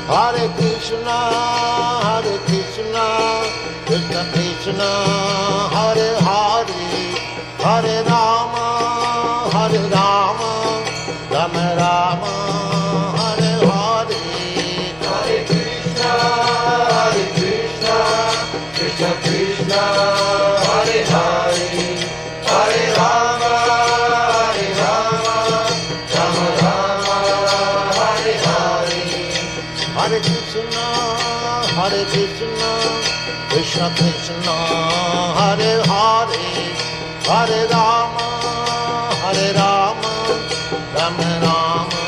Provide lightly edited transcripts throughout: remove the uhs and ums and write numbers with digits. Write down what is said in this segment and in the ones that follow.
Hare Krishna, Krishna Krishna, Hare Hare, Hare Rama, Rama Rama, Hare Hare. Hare Krishna, Krishna Krishna, Hare Hare, Hare Rama, Rama Rama, Hare Hare. Hare Krishna, Krishna Krishna, Hare Hare, Hare Rama, Rama Rama,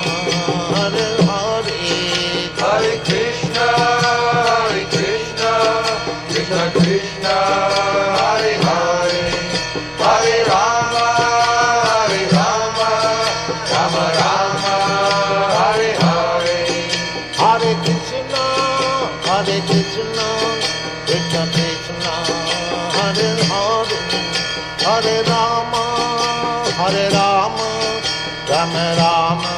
Hare Hare. Hare Krishna, Krishna Krishna, Hare Hare, Hare Rama, Rama Rama, Hare Hare. Hare Krishna, Krishna Krishna, Hare Hare, Hare Rama, Rama Rama,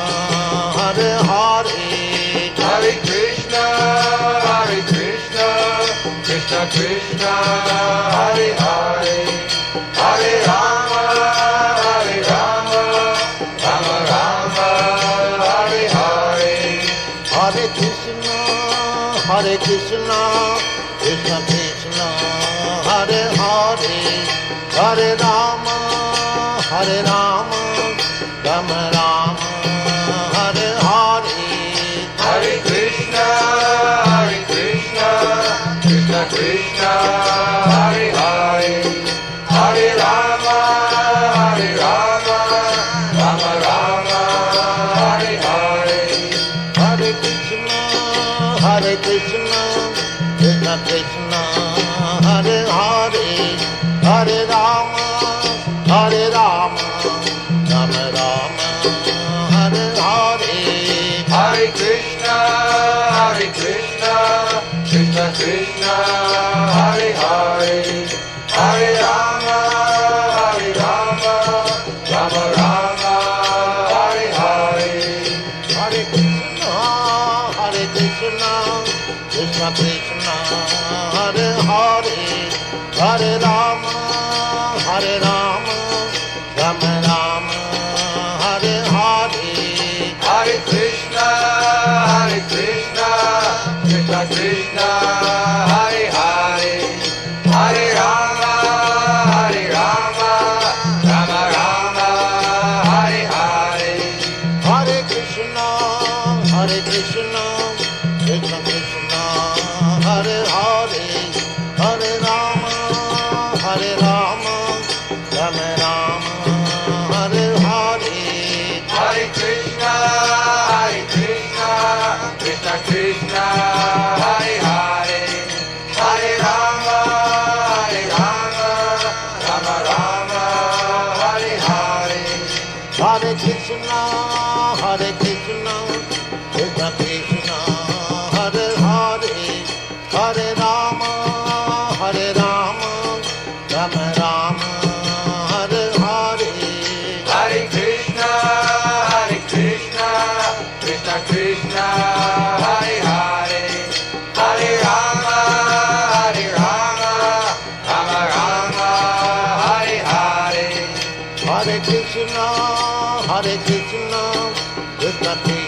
Hare Hare. Hare Krishna, Krishna Krishna, Hare Hare, Hare Rama, Rama Rama, Hare Hare. Hare Krishna, Krishna Krishna, Hare Hare, Hare Rama, Rama Rama, Hare Hare. Hare Krishna, Krishna Krishna, Hare Hare, Hare Rama, Rama Rama, Hare Hare. Hare Krishna, Krishna Krishna, Hare Hare, Hare Rama, Rama Rama, Hare Hare. Hare Krishna, Krishna Krishna, Hare Hare, Hare Rama, Rama Rama, Hare Hare. Hare Krishna, Krishna Krishna, Hare Hare, Hare Rama, Rama Rama, Hare Hare. Hare Krishna, Krishna Krishna, Hare Hare, Hare Rama, Rama Rama, Hare Hare. Hare Krishna, Krishna Krishna, Hare Hare, Hare Rama, Rama Rama, Hare Hare. Hare Krishna, Krishna Krishna, Hare Hare, Hare Rama, Rama Rama, Hare Hare. Hare Krishna, Krishna Krishna, Hare Hare, Hare Rama, Rama Rama, Hare Hare. Hare Krishna, Krishna Krishna, Hare Hare, Hare Rama, Rama Rama, Hare Hare. Hare Krishna, Krishna Krishna,